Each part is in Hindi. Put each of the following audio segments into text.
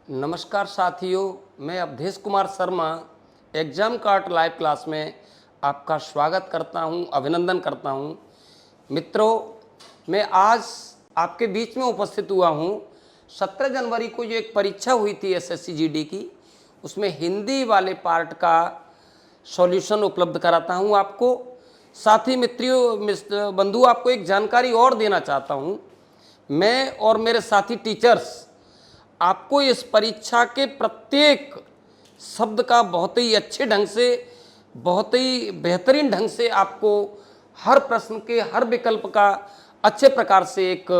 नमस्कार साथियों, मैं Avdhesh Kumar Sharma exam card live class में आपका स्वागत करता हूं, अभिनंदन करता हूं। मित्रों, मैं आज आपके बीच में उपस्थित हुआ हूं। 17 जनवरी को जो एक परीक्षा हुई थी एसएससी जीडी की, उसमें हिंदी वाले पार्ट का सॉल्यूशन उपलब्ध कराता हूं आपको। साथ ही मित्रों, बंधु, आपको एक जानकारी और देना चाहता हूं। मैं और मेरे साथी टीचर्स आपको इस परीक्षा के प्रत्येक शब्द का बहुत ही अच्छे ढंग से, बहुत ही बेहतरीन ढंग से आपको हर प्रश्न के हर विकल्प का अच्छे प्रकार से एक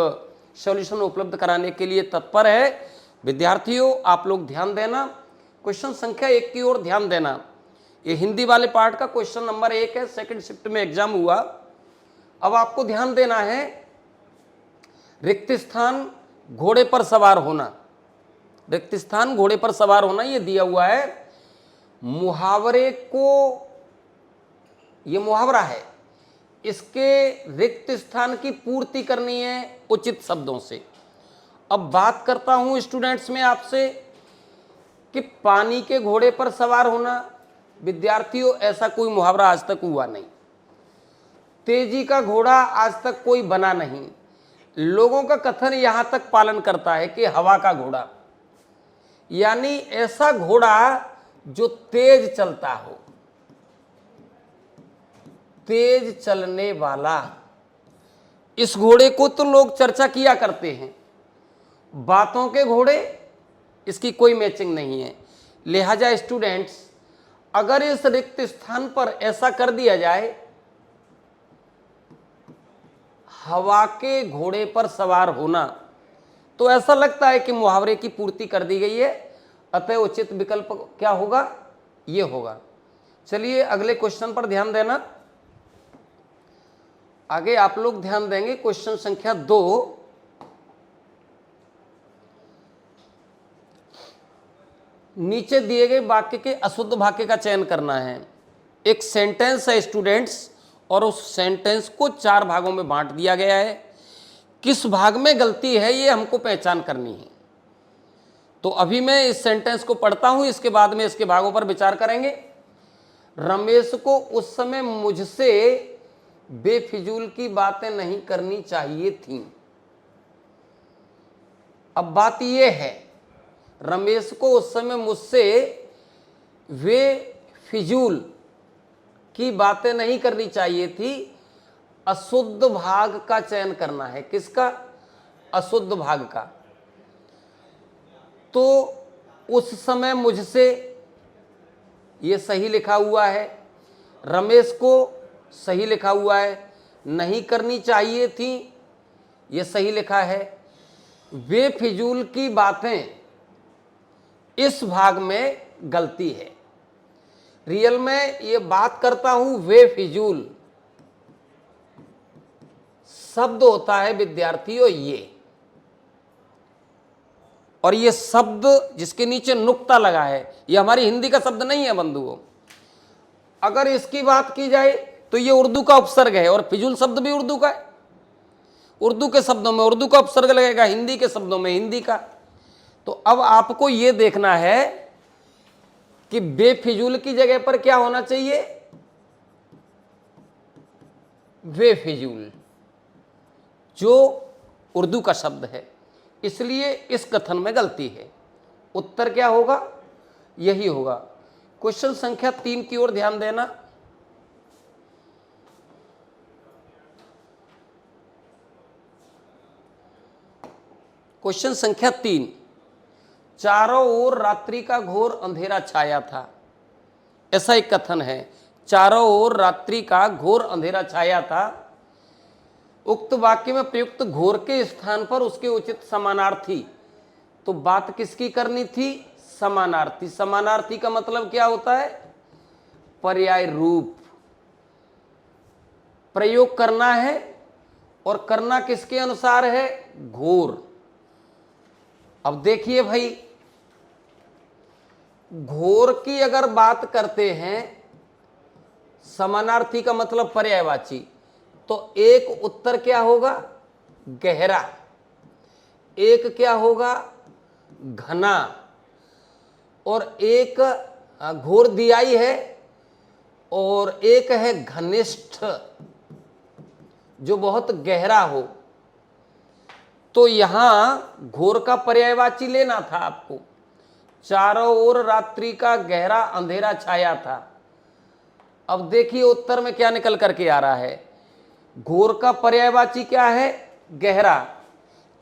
सॉल्यूशन उपलब्ध कराने के लिए तत्पर है। विद्यार्थियों, आप लोग ध्यान देना, क्वेश्चन संख्या 1 की ओर ध्यान देना। ये हिंदी वाले पार्ट का क्वेश्चन नंबर 1 है, सेकंड शिफ्ट में एग्जाम हुआ। अब आपको ध्यान देना है, रिक्त स्थान घोड़े पर सवार होना। रिक्त स्थान घोड़े पर सवार होना ये दिया हुआ है। मुहावरे को, ये मुहावरा है, इसके रिक्त स्थान की पूर्ति करनी है उचित शब्दों से। अब बात करता हूं स्टूडेंट्स में आपसे कि पानी के घोड़े पर सवार होना, विद्यार्थियों ऐसा कोई मुहावरा आज तक हुआ नहीं। तेजी का घोड़ा आज तक कोई बना नहीं। लोगों का कथन यहां तक पालन करता है कि हवा का घोड़ा, यानी ऐसा घोड़ा जो तेज चलता हो, तेज चलने वाला। इस घोड़े को तो लोग चर्चा किया करते हैं। बातों के घोड़े, इसकी कोई मैचिंग नहीं है। लिहाजा स्टूडेंट्स, अगर इस रिक्त स्थान पर ऐसा कर दिया जाए, हवा के घोड़े पर सवार होना, तो ऐसा लगता है कि मुहावरे की पूर्ति कर दी गई है। अतः उचित विकल्प क्या होगा? ये होगा। चलिए अगले क्वेश्चन पर ध्यान देना। आगे आप लोग ध्यान देंगे, क्वेश्चन संख्या 2। नीचे दिए गए वाक्य के अशुद्ध वाक्य का चयन करना है। एक सेंटेंस है स्टूडेंट्स, और उस सेंटेंस को 4 भागों में बांट दिया गया है। किस भाग में गलती है ये हमको पहचान करनी है। तो अभी मैं इस सेंटेंस को पढ़ता हूं, इसके बाद में इसके भागों पर विचार करेंगे। रमेश को उस समय मुझसे बेफिजूल की बातें नहीं करनी चाहिए थी। अब बात यह है, रमेश को उस समय मुझसे वे फिजूल की बातें नहीं करनी चाहिए थी। अशुद्ध भाग का चयन करना है। किसका? अशुद्ध भाग का। तो उस समय मुझसे, ये सही लिखा हुआ है। रमेश को सही लिखा हुआ है। नहीं करनी चाहिए थी, ये सही लिखा है। बेफिजूल की बातें, इस भाग में गलती है। रियल में ये बात करता हूं बेफिजूल शब्द होता है विद्यार्थियों ये, और ये शब्द जिसके नीचे नुक्ता लगा है, ये हमारी हिंदी का शब्द नहीं है बंधुओं। अगर इसकी बात की जाए तो ये उर्दू का उपसर्ग है, और फिजूल शब्द भी उर्दू का है। उर्दू के शब्दों में उर्दू का उपसर्ग लगेगा, हिंदी के शब्दों में हिंदी का। तो अब आपको ये देखना है कि बेफिजूल की जगह पर क्या होना चाहिए? बेफिजूल, जो उर्दू का शब्द है। इसलिए इस कथन में गलती है। उत्तर क्या होगा? यही होगा। क्वेश्चन संख्या 3 की ओर ध्यान देना। क्वेश्चन संख्या 3, चारों ओर रात्रि का घोर अंधेरा छाया था। ऐसा एक कथन है, चारों ओर रात्रि का घोर अंधेरा छाया था। उक्त वाक्य में प्रयुक्त घोर के स्थान पर उसके उचित समानार्थी। तो बात किसकी करनी थी? समानार्थी। समानार्थी का मतलब क्या होता है? पर्याय रूप प्रयोग करना है, और करना किसके अनुसार है? घोर। अब देखिए भाई, घोर की अगर बात करते हैं, समानार्थी का मतलब पर्यायवाची, तो एक उत्तर क्या होगा? गहरा। एक क्या होगा? घना। और एक घोर दियाई है और एक है घनिष्ठ जो बहुत गहरा हो। तो यहां घोर का पर्यायवाची लेना था आपको। चारों ओर रात्रि का गहरा अंधेरा छाया था। अब देखिए उत्तर में क्या निकल करके आ रहा है। घोर का पर्यायवाची क्या है? गहरा।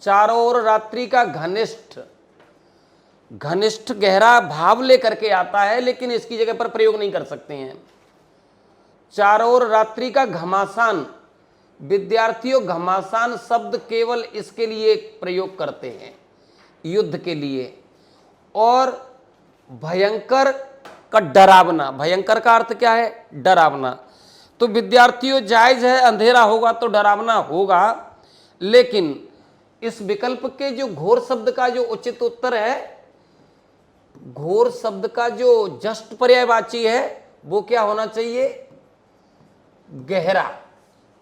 चारों ओर रात्रि का घनिष्ठ। घनिष्ठ गहरा भाव लेकर के आता है, लेकिन इसकी जगह पर प्रयोग नहीं कर सकते हैं। चारों ओर रात्रि का घमासान। विद्यार्थियों, घमासान शब्द केवल इसके लिए प्रयोग करते हैं, युद्ध के लिए। और भयंकर का डरावना। भयंकर का अर्थ क्या है? डरावना। तो विद्यार्थियों, जायज है अंधेरा होगा तो डरावना होगा, लेकिन इस विकल्प के जो घोर शब्द का जो उचित उत्तर है, घोर शब्द का जो जस्ट पर्यायवाची है वो क्या होना चाहिए? गहरा।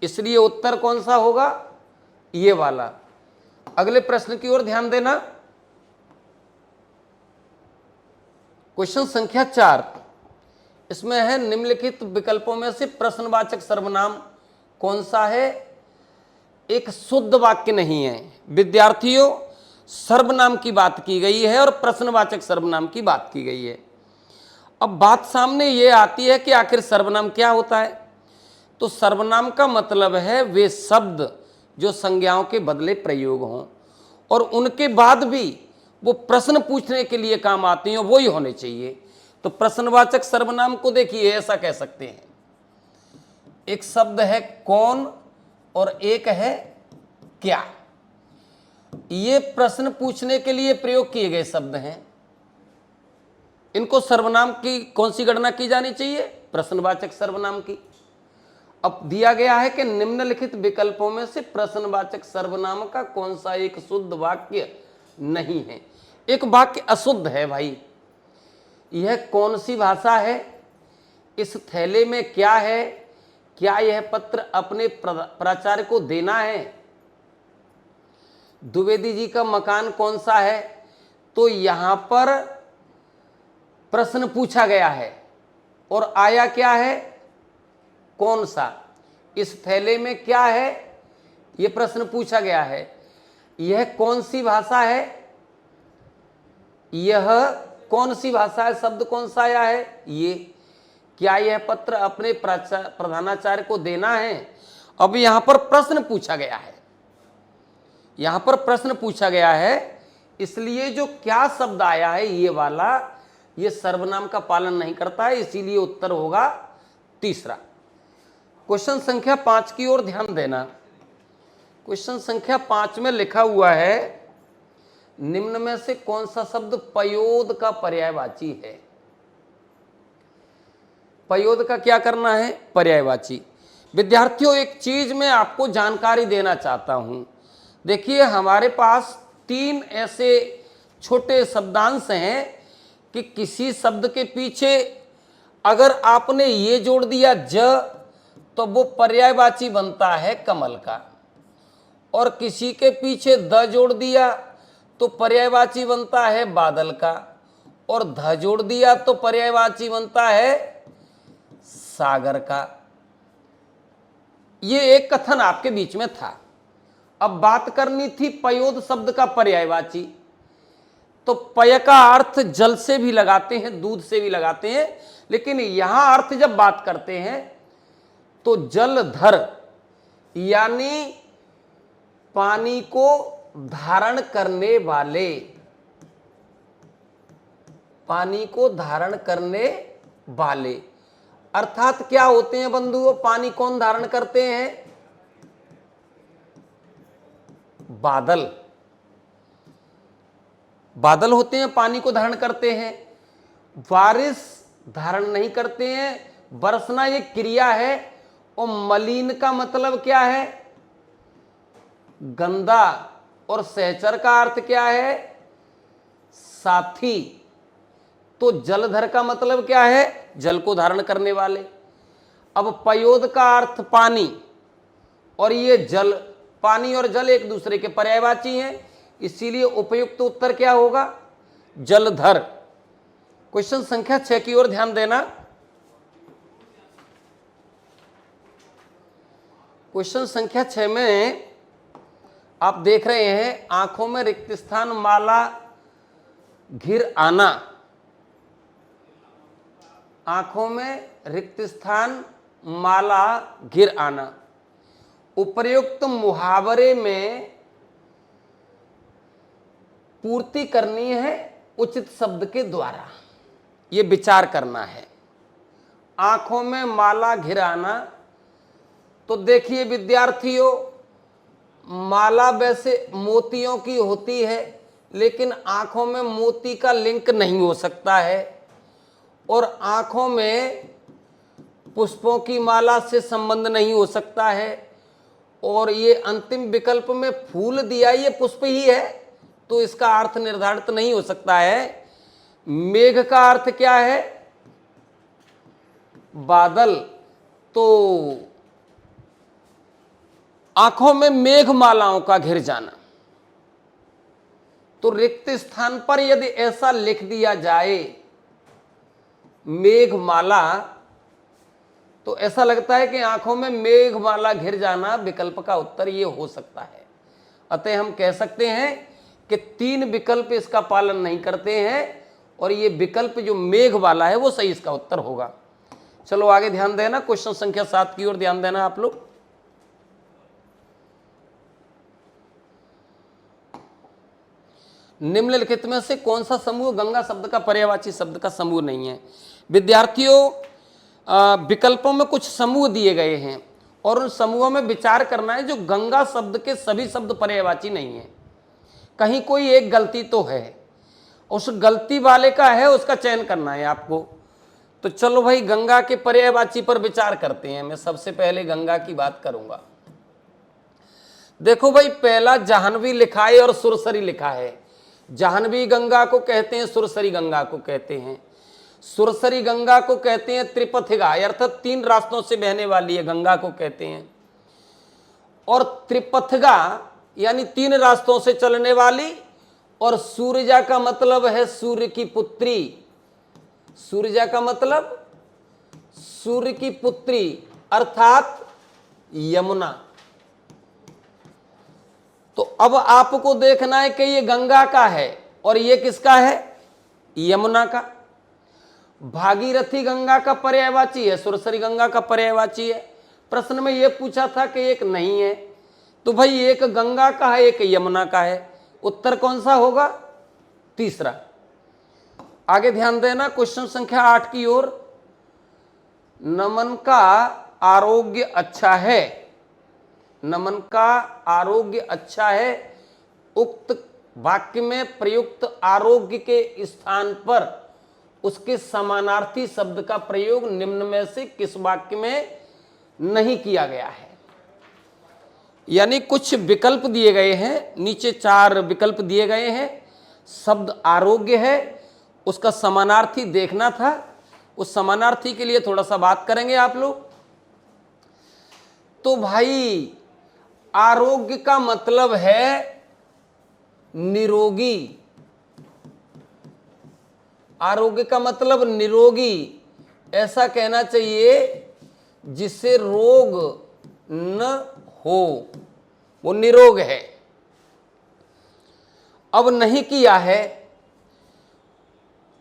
इसलिए उत्तर कौन सा होगा? ये वाला। अगले प्रश्न की ओर ध्यान देना। क्वेश्चन संख्या 4, इसमें है निम्नलिखित विकल्पों में से प्रश्नवाचक सर्वनाम कौन सा है? एक शुद्ध वाक्य नहीं है। विद्यार्थियों, सर्वनाम की बात की गई है और प्रश्नवाचक सर्वनाम की बात की गई है। अब बात सामने ये आती है कि आखिर सर्वनाम क्या होता है। तो सर्वनाम का मतलब है वे शब्द जो संज्ञाओं के बदले प्रयोग हों और उनके बाद भी वो प्रश्न पूछने के लिए काम आती हैं, वही होने चाहिए। तो प्रश्नवाचक सर्वनाम को देखिए ऐसा कह सकते हैं, एक शब्द है कौन और एक है क्या। ये प्रश्न पूछने के लिए प्रयोग किए गए शब्द हैं। इनको सर्वनाम की कौन सी गणना की जानी चाहिए? प्रश्नवाचक सर्वनाम की। अब दिया गया है कि निम्नलिखित विकल्पों में से प्रश्नवाचक सर्वनाम का कौन सा एक शुद्ध वाक्य नहीं है। एक वाक्य अशुद्ध है भाई। यह कौन सी भाषा है? इस थैले में क्या है? क्या यह पत्र अपने प्राचार्य को देना है? द्विवेदी जी का मकान कौन सा है? तो यहां पर प्रश्न पूछा गया है और आया क्या है? कौन सा। इस थैले में क्या है? यह प्रश्न पूछा गया है। यह कौन सी भाषा है? यह कौन सी भाषा है? शब्द कौन सा आया है? ये। क्या यह पत्र अपने प्रधानाचार्य को देना है? अब यहां पर प्रश्न पूछा गया है। यहां पर प्रश्न पूछा गया है, इसलिए जो क्या शब्द आया है ये वाला, ये सर्वनाम का पालन नहीं करता है, इसीलिए उत्तर होगा तीसरा। क्वेश्चन संख्या 5 की ओर ध्यान देना। क्वेश्चन संख्या 5 में लिखा हुआ है, निम्न में से कौन सा शब्द पयोद का पर्यायवाची है? पयोद का क्या करना है? पर्यायवाची। विद्यार्थियों, एक चीज मैं आपको जानकारी देना चाहता हूं। देखिए, हमारे पास 3 ऐसे छोटे शब्दांश हैं कि किसी शब्द के पीछे अगर आपने ये जोड़ दिया ज, तो वो पर्यायवाची बनता है कमल का, और किसी के पीछे द जोड़ दिया तो पर्यायवाची बनता है बादल का, और ध जोड़ दिया तो पर्यायवाची बनता है सागर का। ये एक कथन आपके बीच में था। अब बात करनी थी पयोद शब्द का पर्यायवाची। तो पय का अर्थ जल से भी लगाते हैं, दूध से भी लगाते हैं, लेकिन यहां अर्थ जब बात करते हैं तो जलधर यानी पानी को धारण करने वाले, पानी को धारण करने वाले अर्थात क्या होते हैं बंधुओं? पानी कौन धारण करते हैं? बादल। बादल होते हैं, पानी को धारण करते हैं। बारिश धारण नहीं करते हैं। बरसना ये क्रिया है। और मलिन का मतलब क्या है? गंदा। और सहचर का अर्थ क्या है? साथी। तो जलधर का मतलब क्या है? जल को धारण करने वाले। अब पयोद का अर्थ पानी, और ये जल, पानी और जल एक दूसरे के पर्यायवाची हैं, इसीलिए उपयुक्त उत्तर क्या होगा? जलधर। क्वेश्चन संख्या 6 की ओर ध्यान देना। क्वेश्चन संख्या 6 में आप देख रहे हैं आंखों में रिक्त स्थान माला घिर आना। आंखों में रिक्त स्थान माला घिर आना। उपर्युक्त मुहावरे में पूर्ति करनी है उचित शब्द के द्वारा, ये विचार करना है। आंखों में माला घिराना, तो देखिए विद्यार्थियों, माला वैसे मोतियों की होती है, लेकिन आंखों में मोती का लिंक नहीं हो सकता है, और आंखों में पुष्पों की माला से संबंध नहीं हो सकता है, और ये अंतिम विकल्प में फूल दिया, ये पुष्प ही है, तो इसका अर्थ निर्धारित नहीं हो सकता है। मेघ का अर्थ क्या है? बादल। तो आंखों में मेघमालाओं का घिर जाना, तो रिक्त स्थान पर यदि ऐसा लिख दिया जाए मेघमाला, तो ऐसा लगता है कि आंखों में मेघमाला घिर जाना विकल्प का उत्तर ये हो सकता है। अतः हम कह सकते हैं कि 3 विकल्प इसका पालन नहीं करते हैं, और ये विकल्प जो मेघ वाला है वो सही इसका उत्तर होगा। चलो आगे ध्यान देना, क्वेश्चन संख्या 7 की ओर ध्यान देना आप लोग। निम्नलिखित में से कौन सा समूह गंगा शब्द का पर्यायवाची शब्द का समूह नहीं है? विद्यार्थियों, विकल्पों में कुछ समूह दिए गए हैं और उन समूहों में विचार करना है जो गंगा शब्द के सभी शब्द पर्यायवाची नहीं है। कहीं कोई एक गलती तो है, उस गलती वाले का है, उसका चयन करना है आपको। तो चलो भाई गंगा के पर्यायवाची पर विचार करते हैं। मैं सबसे पहले गंगा की बात करूंगा। देखो भाई, पहला जाह्नवी लिखा है और सुरसरी लिखा है। जाह्नवी गंगा को कहते हैं, सुरसरी गंगा को कहते हैं। सुरसरी गंगा को कहते हैं त्रिपथिगा, अर्थात 3 रास्तों से बहने वाली है गंगा को कहते हैं। और त्रिपथिगा यानी 3 रास्तों से चलने वाली, और सूर्या का मतलब है सूर्य की पुत्री। सूर्या का मतलब सूर्य की पुत्री अर्थात यमुना। तो अब आपको देखना है कि ये गंगा का है और ये किसका है? यमुना का। भागीरथी गंगा का पर्यायवाची है, सुरसरी गंगा का पर्यायवाची है। प्रश्न में यह पूछा था कि एक नहीं है, तो भाई एक गंगा का है, एक यमुना का है। उत्तर कौन सा होगा? तीसरा। आगे ध्यान देना, क्वेश्चन संख्या 8 की ओर। नमन का आरोग्य अच्छा है। नमन का आरोग्य अच्छा है, उक्त वाक्य में प्रयुक्त आरोग्य के स्थान पर उसके समानार्थी शब्द का प्रयोग निम्न में से किस वाक्य में नहीं किया गया है? यानी कुछ विकल्प दिए गए हैं, नीचे 4 विकल्प दिए गए हैं। शब्द आरोग्य है, उसका समानार्थी देखना था। उस समानार्थी के लिए थोड़ा सा बात करेंगे आप लोग। तो भाई आरोग्य का मतलब है निरोगी। आरोग्य का मतलब निरोगी, ऐसा कहना चाहिए जिससे रोग न हो, वो निरोग है। अब नहीं किया है,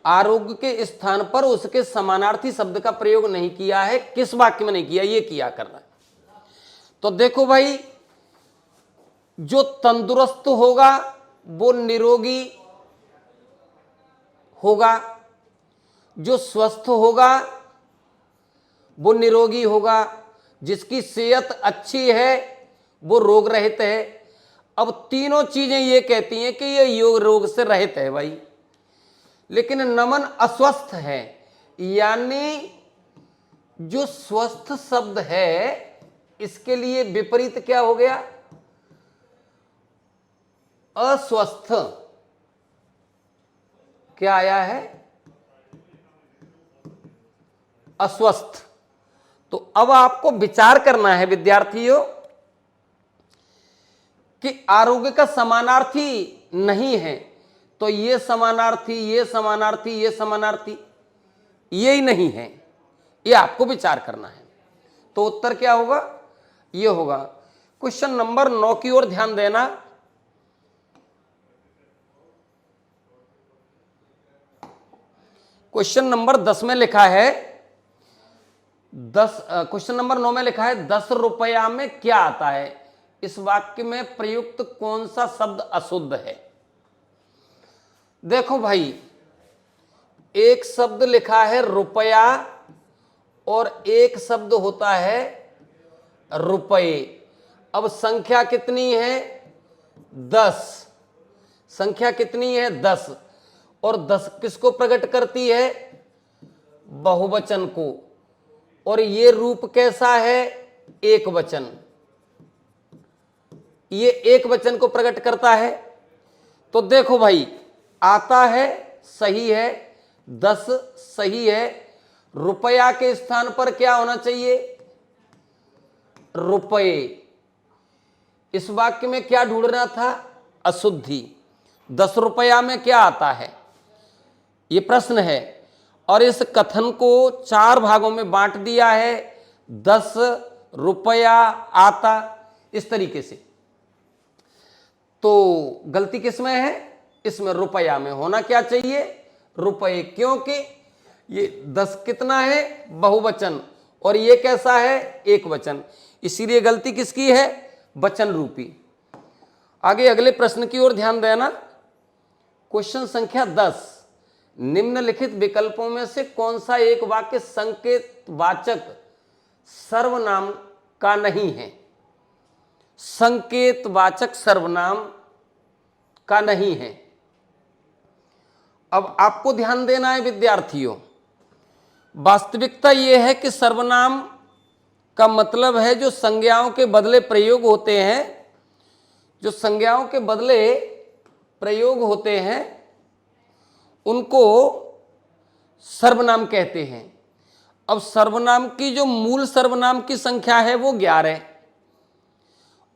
आरोग्य के स्थान पर उसके समानार्थी शब्द का प्रयोग नहीं किया है। किस वाक्य में नहीं किया? ये किया करना है। तो देखो भाई, जो तंदुरुस्त होगा वो निरोगी होगा, जो स्वस्थ होगा वो निरोगी होगा, जिसकी सेहत अच्छी है वो रोग रहित है। अब तीनों चीजें ये कहती हैं कि ये योग रोग से रहित है भाई, लेकिन नमन अस्वस्थ है। यानी जो स्वस्थ शब्द है इसके लिए विपरीत क्या हो गया? अस्वस्थ। क्या आया है? अस्वस्थ। तो अब आपको विचार करना है विद्यार्थियों कि आरोग्य का समानार्थी नहीं है, तो ये समानार्थी, ये समानार्थी, ये समानार्थी, ये ही नहीं है, ये आपको विचार करना है। तो उत्तर क्या होगा? ये होगा। क्वेश्चन नंबर 9 की ओर ध्यान देना। क्वेश्चन नंबर 10 में लिखा है, क्वेश्चन नंबर 9 में लिखा है 10 रुपया में क्या आता है? इस वाक्य में प्रयुक्त कौन सा शब्द अशुद्ध है? देखो भाई, एक शब्द लिखा है रुपया और एक शब्द होता है रुपये। अब संख्या कितनी है? 10। संख्या कितनी है? 10। और 10 किसको प्रकट करती है? बहुवचन को। और ये रूप कैसा है? एक वचन। ये एक वचन को प्रकट करता है। तो देखो भाई, आता है सही है, 10 सही है, रुपया के स्थान पर क्या होना चाहिए? रुपये। इस वाक्य में क्या ढूंढना था? अशुद्धि। 10 रुपया में क्या आता है, ये प्रश्न है। और इस कथन को 4 भागों में बांट दिया है। 10 रुपया आता, इस तरीके से। तो गलती किसमें है? इसमें रुपया में होना क्या चाहिए? रुपये, क्योंकि ये 10 कितना है? बहुवचन, और ये कैसा है? एक वचन। इसीलिए गलती किसकी है? वचन रूपी। आगे अगले प्रश्न की ओर ध्यान देना। क्वेश्चन संख्या 10, निम्नलिखित विकल्पों में से कौन सा एक वाक्य संकेतवाचक सर्वनाम का नहीं है? संकेतवाचक सर्वनाम का नहीं है। अब आपको ध्यान देना है विद्यार्थियों, वास्तविकता यह है कि सर्वनाम का मतलब है जो संज्ञाओं के बदले प्रयोग होते हैं, जो संज्ञाओं के बदले प्रयोग होते हैं उनको सर्वनाम कहते हैं। अब सर्वनाम की जो मूल सर्वनाम की संख्या है वो 11,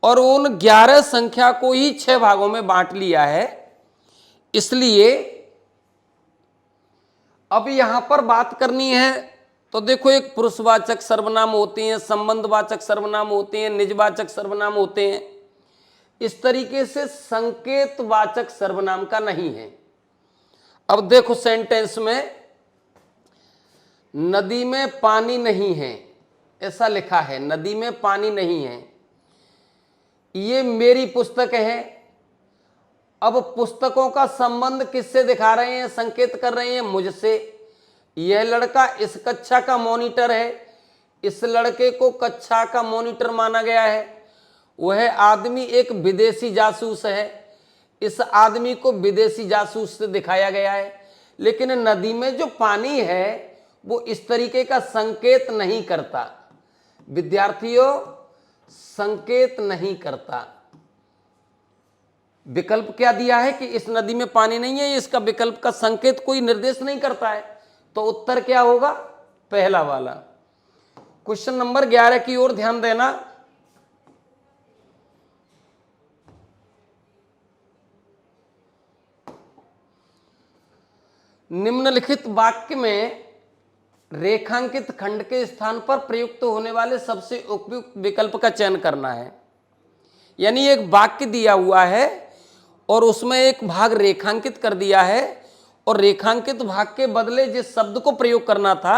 और उन 11 संख्या को ही 6 भागों में बांट लिया है। इसलिए अब यहां पर बात करनी है तो देखो, एक पुरुषवाचक सर्वनाम होते हैं, संबंधवाचक सर्वनाम होते हैं, निजवाचक सर्वनाम होते हैं। इस तरीके से संकेतवाचक सर्वनाम का नहीं है। अब देखो सेंटेंस में, नदी में पानी नहीं है, ऐसा लिखा है। नदी में पानी नहीं है, ये मेरी पुस्तक है। अब पुस्तकों का संबंध किससे दिखा रहे हैं? संकेत कर रहे हैं मुझसे। यह लड़का इस कक्षा का मॉनिटर है, इस लड़के को कक्षा का मॉनिटर माना गया है। वह आदमी एक विदेशी जासूस है, इस आदमी को विदेशी जासूस से दिखाया गया है। लेकिन नदी में जो पानी है वो इस तरीके का संकेत नहीं करता विद्यार्थियों, संकेत नहीं करता। विकल्प क्या दिया है कि इस नदी में पानी नहीं है, इसका विकल्प का संकेत कोई निर्देश नहीं करता है। तो उत्तर क्या होगा? पहला वाला। क्वेश्चन नंबर 11 की ओर ध्यान देना। निम्नलिखित वाक्य में रेखांकित खंड के स्थान पर प्रयुक्त होने वाले सबसे उपयुक्त विकल्प का चयन करना है। यानी एक वाक्य दिया हुआ है और उसमें एक भाग रेखांकित कर दिया है, और रेखांकित भाग के बदले जिस शब्द को प्रयोग करना था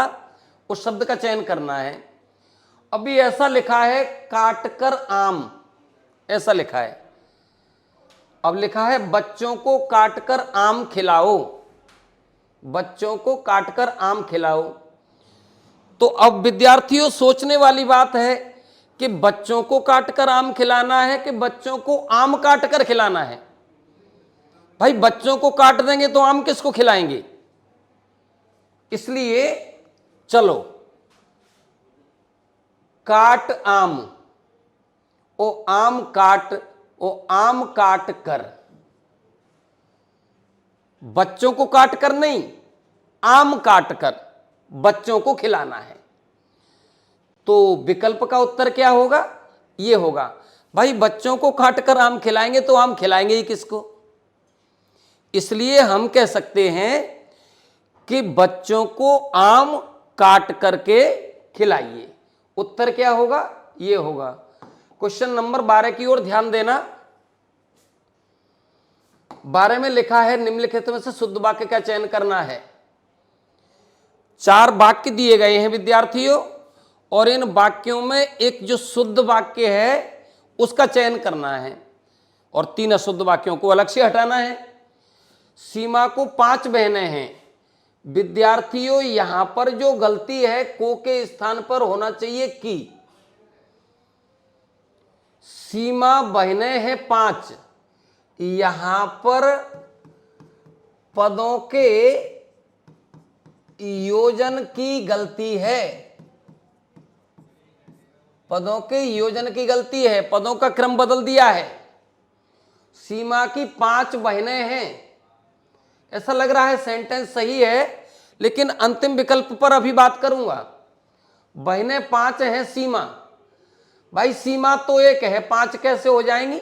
उस शब्द का चयन करना है। अभी ऐसा लिखा है काटकर आम, ऐसा लिखा है। अब लिखा है बच्चों को काटकर आम खिलाओ, बच्चों को काटकर आम खिलाओ। तो अब विद्यार्थियों सोचने वाली बात है कि बच्चों को काटकर आम खिलाना है कि बच्चों को आम काटकर खिलाना है। भाई बच्चों को काट देंगे तो आम किसको खिलाएंगे? इसलिए चलो काट आम, ओ आम काट, ओ आम काट कर। बच्चों को काट कर नहीं, आम काट कर बच्चों को खिलाना है। तो विकल्प का उत्तर क्या होगा? ये होगा। भाई बच्चों को काट कर आम खिलाएंगे तो आम खिलाएंगे ही किसको? इसलिए हम कह सकते हैं कि बच्चों को आम काट करके खिलाइए। उत्तर क्या होगा? ये होगा। क्वेश्चन नंबर 12 की ओर ध्यान देना। 12 में लिखा है निम्नलिखित में से शुद्ध वाक्य का चयन करना है। 4 वाक्य दिए गए हैं विद्यार्थियों, और इन वाक्यों में एक जो शुद्ध वाक्य है उसका चयन करना है और 3 अशुद्ध वाक्यों को अलग से हटाना है। सीमा को 5 बहनें हैं। विद्यार्थियों, यहां पर जो गलती है को के स्थान पर होना चाहिए की। सीमा बहनें हैं 5, यहां पर पदों के योजन की गलती है। पदों के योजन की गलती है, पदों का क्रम बदल दिया है। सीमा की 5 बहनें हैं, ऐसा लग रहा है सेंटेंस सही है, लेकिन अंतिम विकल्प पर अभी बात करूंगा। बहनें 5 हैं सीमा, भाई सीमा तो एक है, 5 कैसे हो जाएंगी?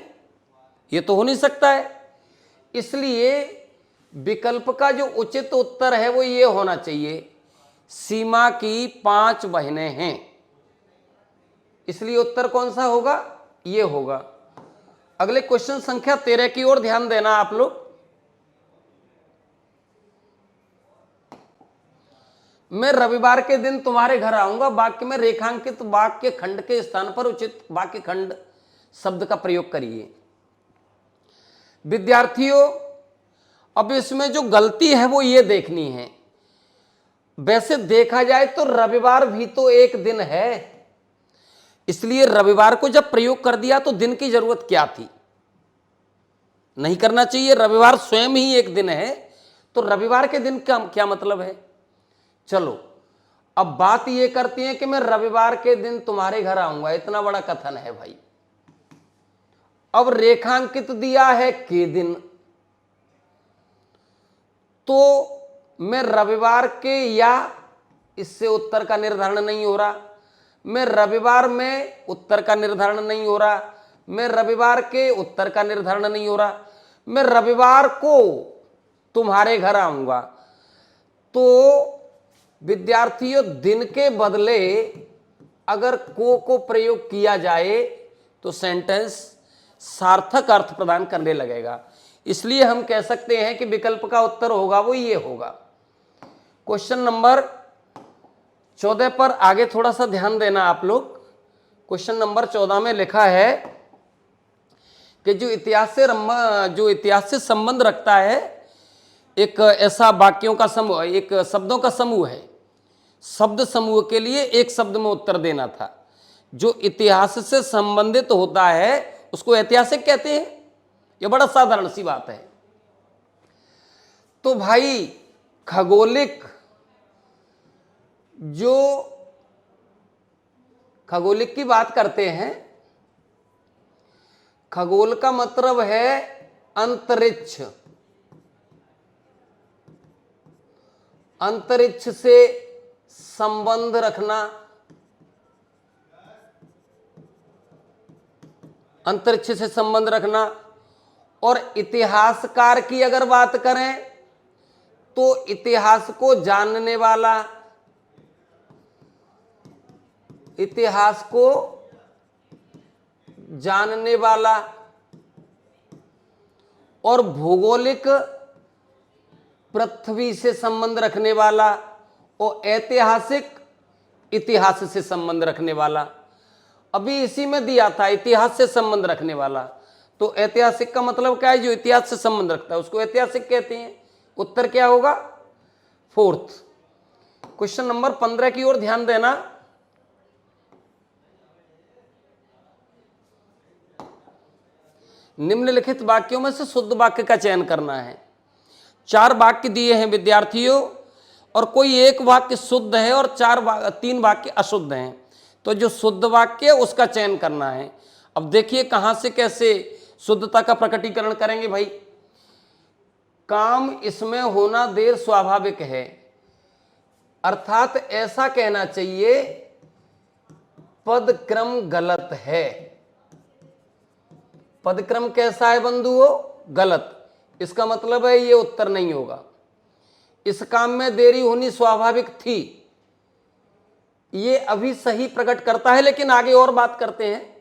ये तो हो नहीं सकता है। इसलिए विकल्प का जो उचित उत्तर है वो ये होना चाहिए, सीमा की 5 बहनें हैं। इसलिए उत्तर कौन सा होगा? ये होगा। अगले क्वेश्चन संख्या 13 की ओर ध्यान देना आप लोग। मैं रविवार के दिन तुम्हारे घर आऊंगा, वाक्य में रेखांकित वाक्य खंड के स्थान पर उचित वाक्य खंड शब्द का प्रयोग करिए। विद्यार्थियों, अब इसमें जो गलती है वो ये देखनी है। वैसे देखा जाए तो रविवार भी तो एक दिन है, इसलिए रविवार को जब प्रयोग कर दिया तो दिन की जरूरत क्या थी? नहीं करना चाहिए। रविवार स्वयं ही एक दिन है, तो रविवार के दिन का क्या मतलब है? चलो अब बात ये करती है कि मैं रविवार के दिन तुम्हारे घर आऊंगा, इतना बड़ा कथन है भाई। अब रेखांकित दिया है के दिन, तो मैं रविवार के या इससे उत्तर का निर्धारण नहीं हो रहा, मैं रविवार में उत्तर का निर्धारण नहीं हो रहा, मैं रविवार के उत्तर का निर्धारण नहीं हो रहा, मैं रविवार को तुम्हारे घर आऊंगा। तो विद्यार्थियों, दिन के बदले अगर को प्रयोग किया जाए तो सेंटेंस सार्थक अर्थ प्रदान करने लगेगा। इसलिए हम कह सकते हैं कि विकल्प का उत्तर होगा वो ये होगा। क्वेश्चन नंबर 14 पर आगे थोड़ा सा ध्यान देना आप लोग। क्वेश्चन नंबर 14 में लिखा है कि जो इतिहास से संबंध रखता है, एक ऐसा वाक्यों का समूह, एक शब्दों का समूह है। शब्द समूह के लिए एक शब्द में उत्तर देना था। जो इतिहास से संबंधित होता है उसको ऐतिहासिक कहते हैं। यह बड़ा साधारण सी बात है। तो भाई खगोलिक की बात करते हैं, खगोल का मतलब है अंतरिक्ष। अंतरिक्ष से संबंध रखना, अंतरिक्ष से संबंध रखना। और इतिहासकार की अगर बात करें तो इतिहास को जानने वाला, इतिहास को जानने वाला, और भौगोलिक पृथ्वी से संबंध रखने वाला, और ऐतिहासिक इतिहास से संबंध रखने वाला। अभी इसी में दिया था इतिहास से संबंध रखने वाला, तो ऐतिहासिक का मतलब क्या है? जो इतिहास से संबंध रखता है उसको ऐतिहासिक कहते हैं। उत्तर क्या होगा? 4th। क्वेश्चन नंबर 15 की ओर ध्यान देना। निम्नलिखित वाक्यों में से शुद्ध वाक्य का चयन करना है। 4 वाक्य दिए हैं विद्यार्थियों, और कोई एक वाक्य शुद्ध है और 3 वाक्य अशुद्ध हैं। तो जो शुद्ध वाक्य है उसका चयन करना है। अब देखिए कहां से कैसे शुद्धता का प्रकटीकरण करेंगे भाई। काम इसमें होना देर स्वाभाविक है, अर्थात ऐसा कहना चाहिए पद क्रम गलत है। पद क्रम कैसा है बंधुओं? गलत। इसका मतलब है ये उत्तर नहीं होगा। इस काम में देरी होनी स्वाभाविक थी, ये अभी सही प्रकट करता है, लेकिन आगे और बात करते हैं।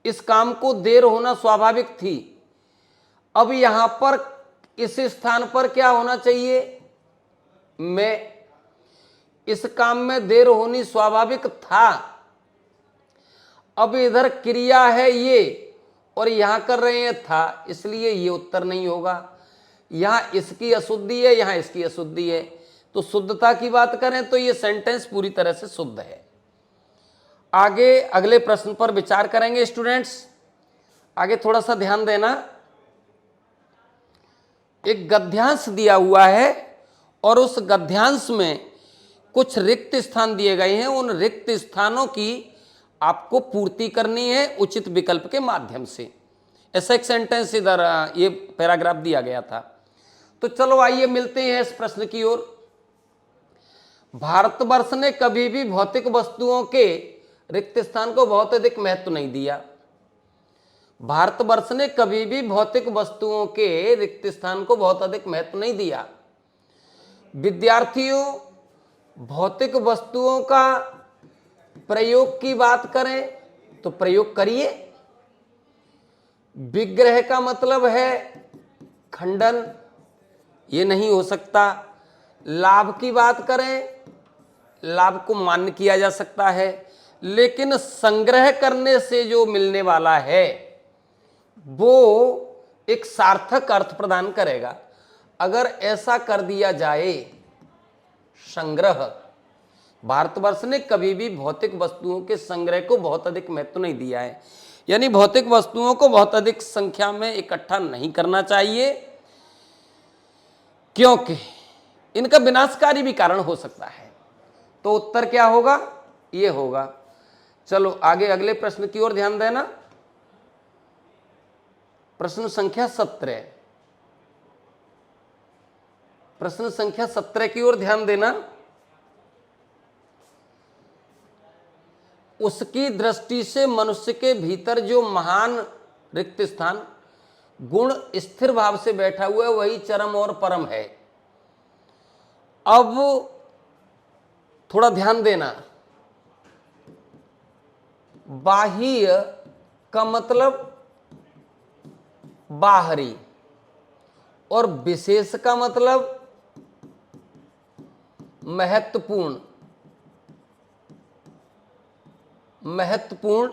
इस काम को देर होना स्वाभाविक थी। अब यहां पर इस स्थान पर क्या होना चाहिए, मैं। इस काम में देर होनी स्वाभाविक था। अब इधर क्रिया है ये और यहां कर रहे हैं था, इसलिए ये उत्तर नहीं होगा। यहां इसकी अशुद्धि है, यहां इसकी अशुद्धि है, तो शुद्धता की बात करें तो ये सेंटेंस पूरी तरह से शुद्ध है। आगे अगले प्रश्न पर विचार करेंगे स्टूडेंट्स। आगे थोड़ा सा ध्यान देना। एक गद्यांश दिया हुआ है और उस गद्यांश में कुछ रिक्त स्थान दिए गए हैं। उन रिक्त स्थानों की आपको पूर्ति करनी है उचित विकल्प के माध्यम से। ऐसा एक सेंटेंस इधर ये पैराग्राफ दिया गया था। तो चलो आइए मिलते हैं इस प्रश्न की ओर। भारतवर्ष ने कभी भी भौतिक वस्तुओं के रिक्त स्थान को बहुत अधिक महत्व नहीं दिया। भारतवर्ष ने कभी भी भौतिक वस्तुओं के रिक्त स्थान को बहुत अधिक महत्व नहीं दिया। विद्यार्थियों, भौतिक वस्तुओं का प्रयोग की बात करें तो प्रयोग करिए। विग्रह का मतलब है खंडन, ये नहीं हो सकता। लाभ की बात करें, लाभ को मान्य किया जा सकता है, लेकिन संग्रह करने से जो मिलने वाला है वो एक सार्थक अर्थ प्रदान करेगा। अगर ऐसा कर दिया जाए, संग्रह, भारतवर्ष ने कभी भी भौतिक वस्तुओं के संग्रह को बहुत अधिक महत्व नहीं दिया है, यानी भौतिक वस्तुओं को बहुत अधिक संख्या में इकट्ठा नहीं करना चाहिए, क्योंकि इनका विनाशकारी भी कारण हो सकता है। तो उत्तर क्या होगा, ये होगा। चलो आगे अगले प्रश्न की ओर ध्यान देना। प्रश्न संख्या 17, प्रश्न संख्या 17 की ओर ध्यान देना। उसकी दृष्टि से मनुष्य के भीतर जो महान रिक्त स्थान गुण स्थिर भाव से बैठा हुआ है वही चरम और परम है। अब थोड़ा ध्यान देना। बाह्य का मतलब बाहरी और विशेष का मतलब महत्वपूर्ण। महत्वपूर्ण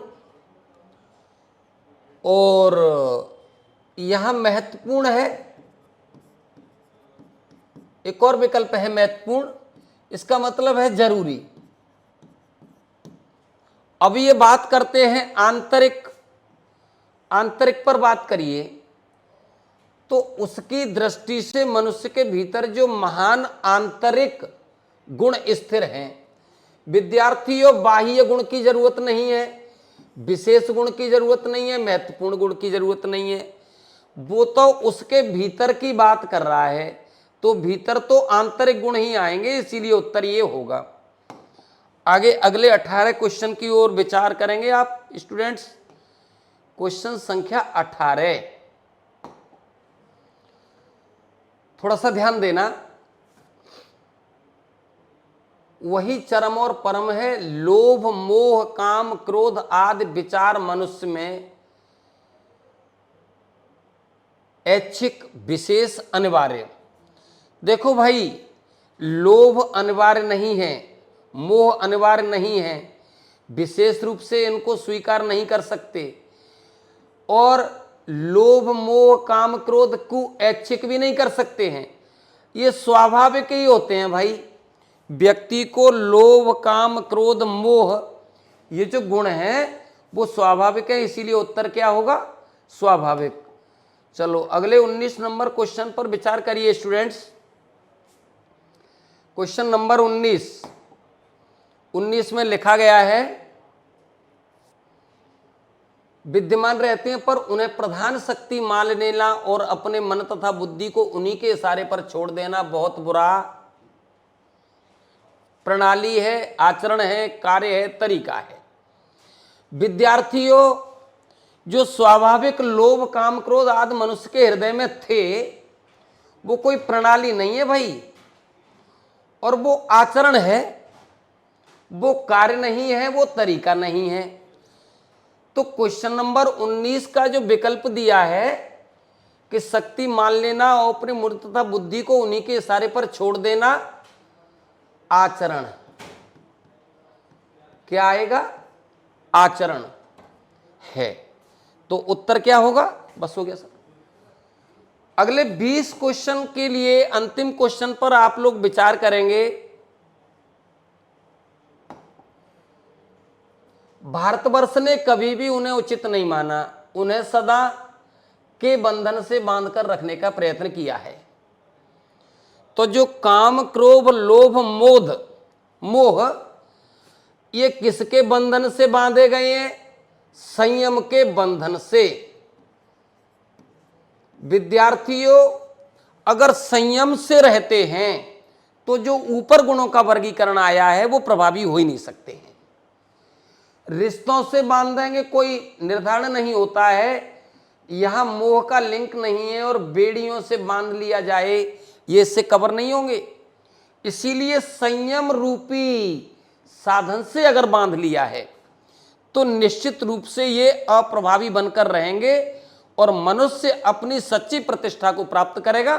और यहां महत्वपूर्ण है, एक और विकल्प है महत्वपूर्ण, इसका मतलब है जरूरी। अब ये बात करते हैं आंतरिक। आंतरिक पर बात करिए तो उसकी दृष्टि से मनुष्य के भीतर जो महान आंतरिक गुण स्थिर हैं। विद्यार्थियों, बाह्य गुण की जरूरत नहीं है, विशेष गुण की जरूरत नहीं है, महत्वपूर्ण गुण की जरूरत नहीं है, वो तो उसके भीतर की बात कर रहा है, तो भीतर तो आंतरिक गुण ही आएंगे, इसीलिए उत्तर ये होगा। आगे अगले 18 क्वेश्चन की ओर विचार करेंगे आप स्टूडेंट्स। क्वेश्चन संख्या 18, थोड़ा सा ध्यान देना। वही चरम और परम है। लोभ, मोह, काम, क्रोध आदि विचार मनुष्य में ऐच्छिक, विशेष, अनिवार्य। देखो भाई, लोभ अनिवार्य नहीं है, मोह अनिवार्य नहीं है, विशेष रूप से इनको स्वीकार नहीं कर सकते, और लोभ, मोह, काम, क्रोध को ऐच्छिक भी नहीं कर सकते हैं। ये स्वाभाविक ही होते हैं भाई। व्यक्ति को लोभ, काम, क्रोध, मोह, ये जो गुण हैं वो स्वाभाविक है, इसीलिए उत्तर क्या होगा, स्वाभाविक। चलो अगले 19 नंबर क्वेश्चन पर विचार करिए स्टूडेंट्स। क्वेश्चन नंबर 19 में लिखा गया है, विद्यमान रहते हैं पर उन्हें प्रधान शक्ति मान लेना और अपने मन तथा बुद्धि को उन्हीं के इशारे पर छोड़ देना बहुत बुरा प्रणाली है, आचरण है, कार्य है, तरीका है। विद्यार्थियों, जो स्वाभाविक लोभ काम क्रोध आदि मनुष्य के हृदय में थे, वो कोई प्रणाली नहीं है भाई, और वो आचरण है, वो कार्य नहीं है, वो तरीका नहीं है। तो क्वेश्चन नंबर 19 का जो विकल्प दिया है कि शक्ति मान लेना और अपनी मूर्ति तथा बुद्धि को उन्हीं के इशारे पर छोड़ देना, आचरण। क्या आएगा? आचरण है। तो उत्तर क्या होगा? बस हो गया सर। अगले 20 क्वेश्चन के लिए अंतिम क्वेश्चन पर आप लोग विचार करेंगे। भारतवर्ष ने कभी भी उन्हें उचित नहीं माना, उन्हें सदा के बंधन से बांधकर रखने का प्रयत्न किया है। तो जो काम क्रोध लोभ मोह ये किसके बंधन से बांधे गए हैं? संयम के बंधन से। विद्यार्थियों, अगर संयम से रहते हैं तो जो ऊपर गुणों का वर्गीकरण आया है वो प्रभावी हो ही नहीं सकते हैं। रिश्तों से बांधेंगे कोई निर्धारण नहीं होता है, यहां मोह का लिंक नहीं है, और बेड़ियों से बांध लिया जाए ये इससे कवर नहीं होंगे। इसीलिए संयम रूपी साधन से अगर बांध लिया है तो निश्चित रूप से ये अप्रभावी बनकर रहेंगे और मनुष्य अपनी सच्ची प्रतिष्ठा को प्राप्त करेगा।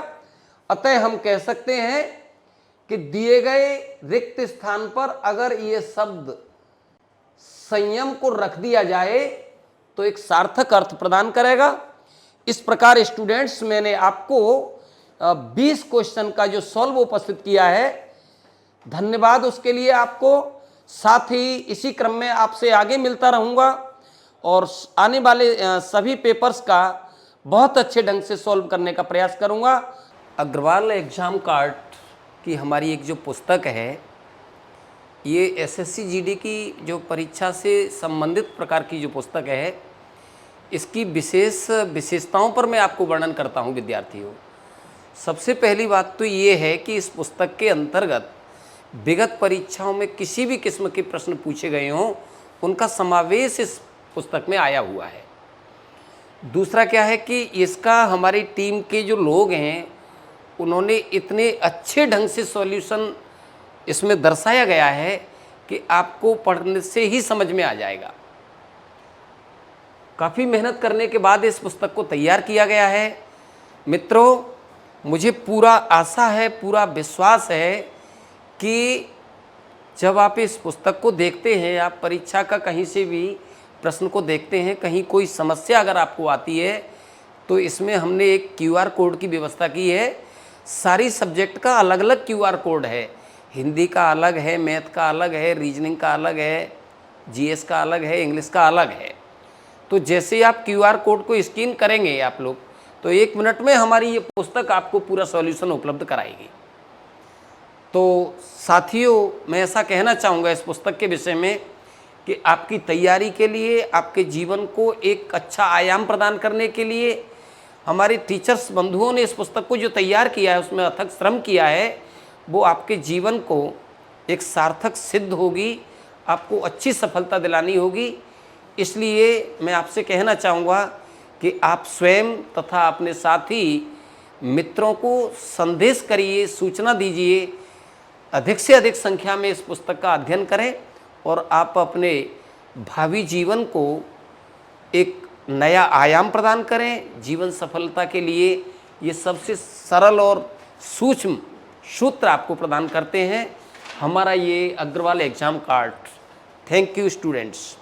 अतः हम कह सकते हैं कि दिए गए रिक्त स्थान पर अगर ये शब्द संयम को रख दिया जाए तो एक सार्थक अर्थ प्रदान करेगा। इस प्रकार स्टूडेंट्स, मैंने आपको 20 क्वेश्चन का जो सॉल्व उपस्थित किया है, धन्यवाद उसके लिए आपको। साथ ही इसी क्रम में आपसे आगे मिलता रहूँगा और आने वाले सभी पेपर्स का बहुत अच्छे ढंग से सॉल्व करने का प्रयास करूँगा। अग्रवाल एग्जाम कार्ड की हमारी एक जो पुस्तक है, ये एसएससी जीडी की जो परीक्षा से संबंधित प्रकार की जो पुस्तक है, इसकी विशेषताओं पर मैं आपको वर्णन करता हूँ विद्यार्थियों। सबसे पहली बात तो ये है कि इस पुस्तक के अंतर्गत विगत परीक्षाओं में किसी भी किस्म के प्रश्न पूछे गए हों, उनका समावेश इस पुस्तक में आया हुआ है। दूसरा क्या है कि इसका हमारी टीम के जो लोग हैं, उन्होंने इतने अच्छे ढंग से सॉल्यूशन इसमें दर्शाया गया है कि आपको पढ़ने से ही समझ में आ जाएगा। काफ़ी मेहनत करने के बाद इस पुस्तक को तैयार किया गया है। मित्रों, मुझे पूरा आशा है, पूरा विश्वास है कि जब आप इस पुस्तक को देखते हैं, आप परीक्षा का कहीं से भी प्रश्न को देखते हैं, कहीं कोई समस्या अगर आपको आती है तो इसमें हमने एक QR कोड की व्यवस्था की है। सारी सब्जेक्ट का अलग अलग QR कोड है। हिंदी का अलग है, मैथ का अलग है, रीजनिंग का अलग है, GS का अलग है, इंग्लिश का अलग है। तो जैसे ही आप QR कोड को स्कैन करेंगे आप लोग, तो 1 मिनट में हमारी ये पुस्तक आपको पूरा सॉल्यूशन उपलब्ध कराएगी। तो साथियों, मैं ऐसा कहना चाहूँगा इस पुस्तक के विषय में कि आपकी तैयारी के लिए, आपके जीवन को एक अच्छा आयाम प्रदान करने के लिए हमारे टीचर्स बंधुओं ने इस पुस्तक को जो तैयार किया है, उसमें अथक श्रम किया है, वो आपके जीवन को एक सार्थक सिद्ध होगी, आपको अच्छी सफलता दिलानी होगी। इसलिए मैं आपसे कहना चाहूँगा कि आप स्वयं तथा अपने साथी मित्रों को संदेश करिए, सूचना दीजिए, अधिक से अधिक संख्या में इस पुस्तक का अध्ययन करें और आप अपने भावी जीवन को एक नया आयाम प्रदान करें। जीवन सफलता के लिए ये सबसे सरल और सूक्ष्म सूत्र आपको प्रदान करते हैं हमारा ये Agarwal exam card. Thank you students.